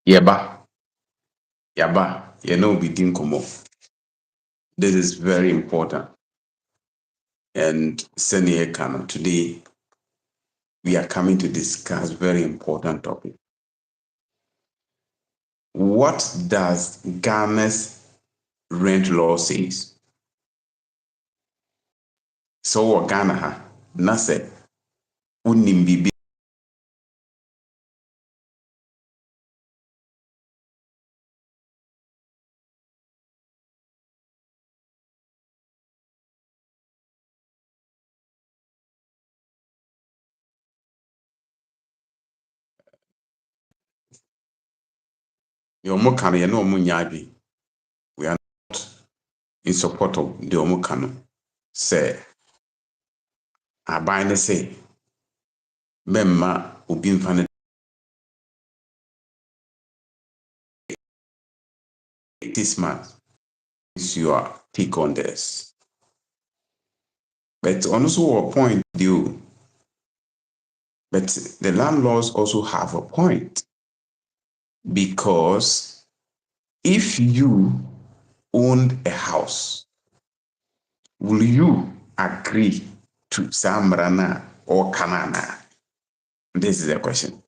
Yaba, yaba, be dinkomo. This is very important. And Senior Kano, today we are coming to discuss very important topic. What does Ghana's rent law says? So Ghana ha, na se unim bibi yomo kano ye no omo nyaadwi. We are not in support of the omo kano. Say aban ne say memma obi mfa ne 6 months. Is your take on this? But also a point due. But the landlords also have a point, because if you owned a house, will you agree to Samrana or Kanana? This is the question.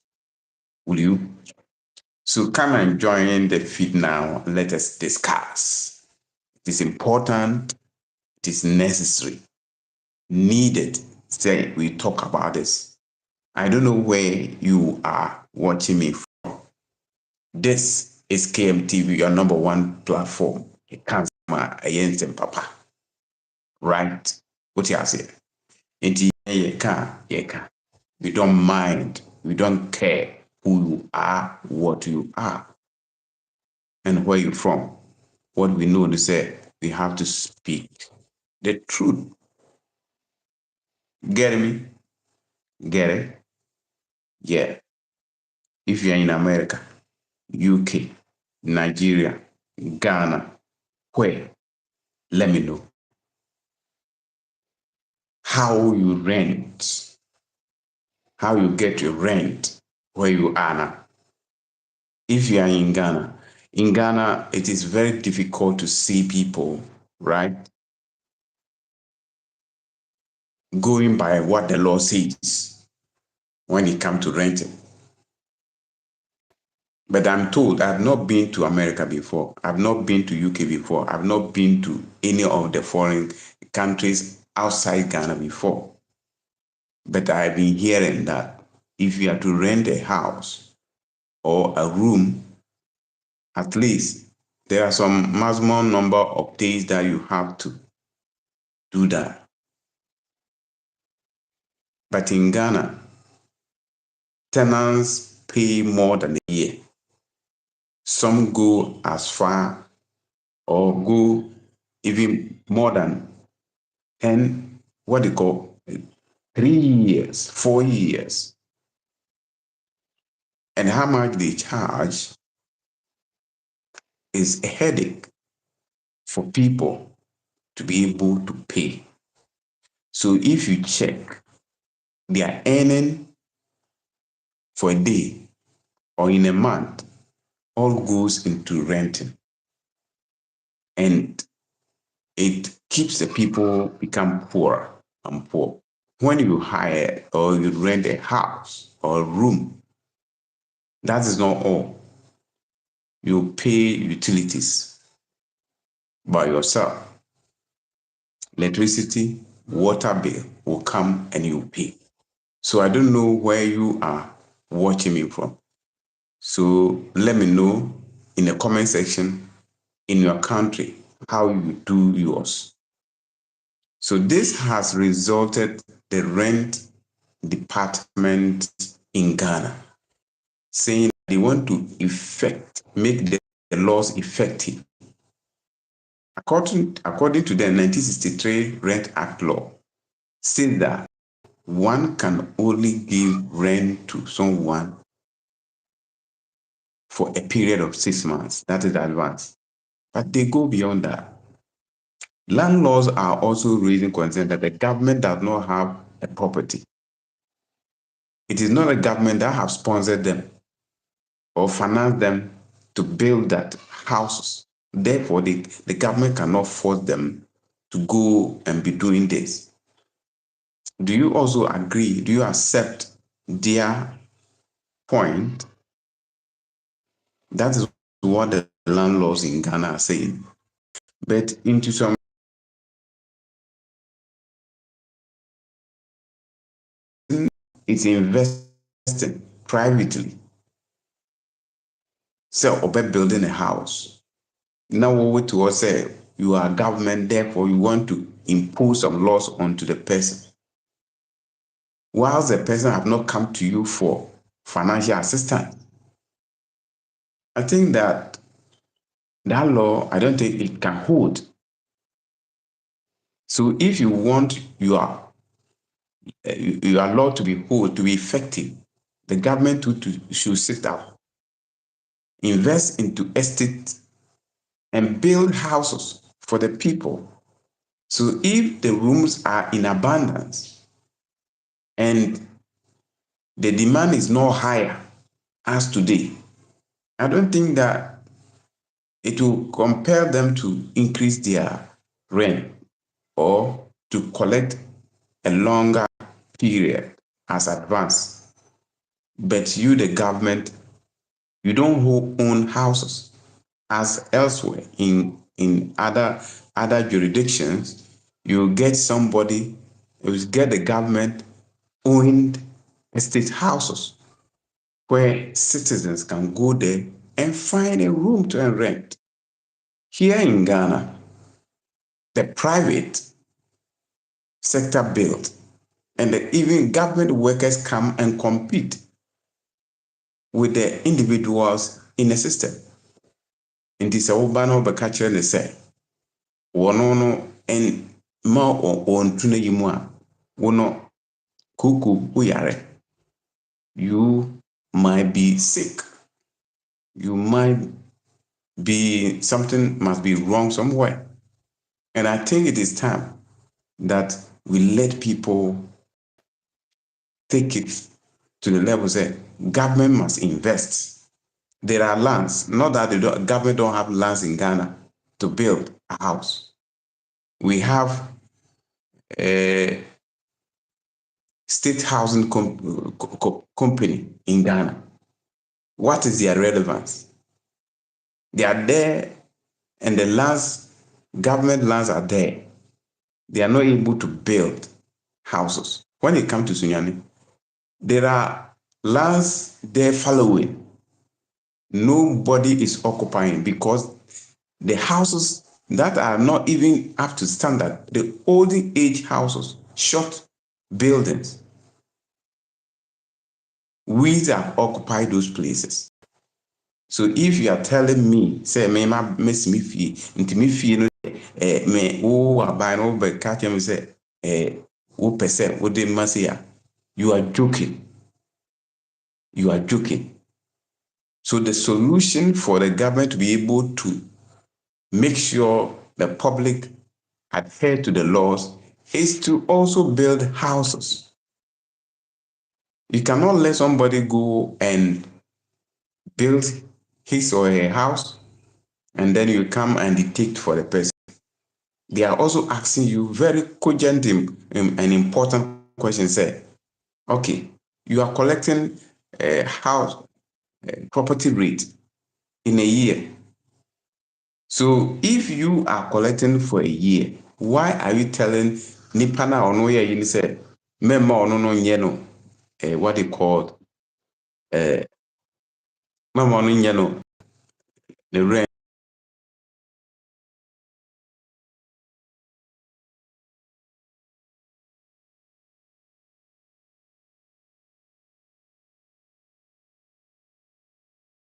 Will you? So come and join the feed now. Let us discuss. It is important. It is necessary. Needed. Say we talk about this. I don't know where you are watching me from. This is KMTV, your number one platform. It can't against them, Papa. Right? What you say? We don't mind. We don't care who you are, what you are, and where you're from. What we know to say, we have to speak the truth. Get me? Get it? Yeah. If you're in America, UK, Nigeria, Ghana, where? Let me know. How you rent, how you get your rent where you are now. If you are in Ghana, it is very difficult to see people, right? Going by what the law says when it comes to renting. But I'm told I've not been to America before. I've not been to UK before. I've not been to any of the foreign countries outside Ghana before. But I've been hearing that if you are to rent a house or a room, at least there are some maximum number of days that you have to do that. But in Ghana, tenants pay more than a year. Some go as far or go even more than 10, what they call 3 years, 4 years. And how much they charge is a headache for people to be able to pay. So if you check, they are earning for a day or in a month, all goes into renting. And it keeps the people become poorer and poor. When you hire or you rent a house or a room, that is not all. You pay utilities by yourself. Electricity, water bill will come and you pay. So I don't know where you are watching me from. So let me know in the comment section in your country how you do yours. So this has resulted the rent department in Ghana saying they want to make the laws effective. According to the 1963 Rent Act law, says that one can only give rent to someone for a period of 6 months. That is the advance. But they go beyond that. Landlords are also raising concern that the government does not have a property. It is not a government that have sponsored them. or finance them to build that houses. Therefore, the government cannot force them to go and be doing this. Do you also agree? Do you accept their point? That is what the landlords in Ghana are saying. But into some, it's investing privately. So, about building a house. Now, what to us say, you are government, therefore you want to impose some laws onto the person. Whilst the person have not come to you for financial assistance. I think that law, I don't think it can hold. So if you want your law to be hold, to be effective, the government should sit down, invest into estate and build houses for the people. So if the rooms are in abundance and the demand is not higher as today, I don't think that it will compel them to increase their rent or to collect a longer period as advance. But you, the government, you don't own houses as elsewhere in other jurisdictions. You get somebody, you get the government owned estate houses where citizens can go there and find a room to rent. Here in Ghana, the private sector built and even government workers come and compete with the individuals in the system. Nti sɛ woba na wobɛka kyerɛ ne sɛ wɔno no ma ɔntu no yi mu a wo no koko woyare, you might be sick, you might be, something must be wrong somewhere. And I think it is time that we let people take it to the level say government must invest. There are lands, not that the government don't have lands in Ghana to build a house. We have a state housing company in Ghana. What is their relevance? They are there and the lands, government lands are there. They are not able to build houses. When it comes to Sunyani, there are lands there following. Nobody is occupying because the houses that are not even up to standard, the olden age houses, short buildings, we have occupied those places. So if you are telling me, say, me ma miss me fee, into me fee no me aban no be catch me say wo percent wo de masia, you are joking. You are joking. So the solution for the government to be able to make sure the public adhere to the laws is to also build houses. You cannot let somebody go and build his or her house and then you come and dictate for the person. They are also asking you very cogent and important questions. Say, okay, you are collecting a house property rate in a year. So if you are collecting for a year, why are you telling Nipana or no you say, Mema or no yeno, what they called, Mema no yeno, the rent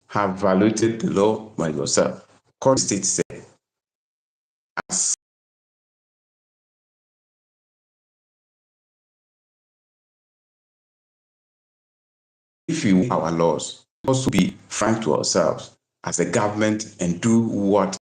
have violated the law by yourself. Court state said, as if you our laws, also be frank to ourselves as a government and do what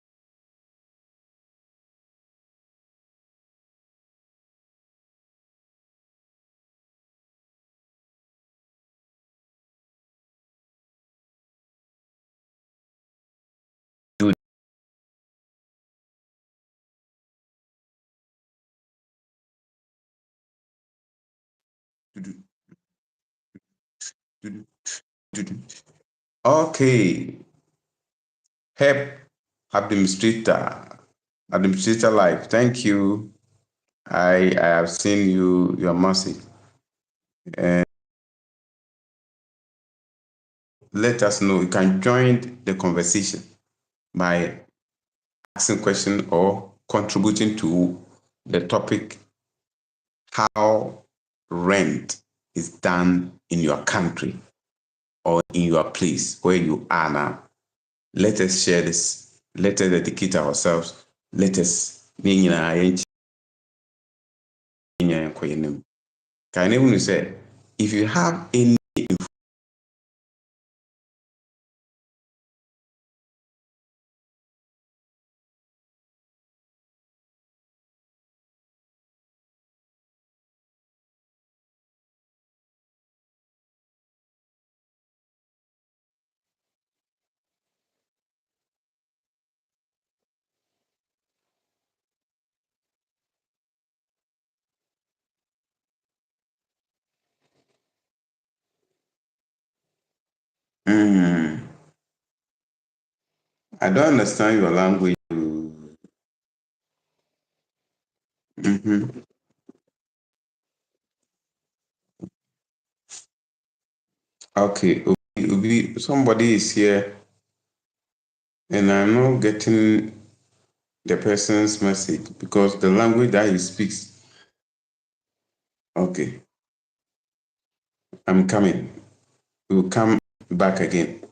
Okay. Help administrator life. Thank you. I have seen your message. And let us know. You can join the conversation by asking question or contributing to the topic, how rent is done in your country or in your place where you are now. Let us share this. Let us dedicate ourselves. Let us can even say if you have any I don't understand your language. Mm-hmm. Okay, somebody is here and I'm not getting the person's message because the language that he speaks. Okay, I'm coming. We'll come back again.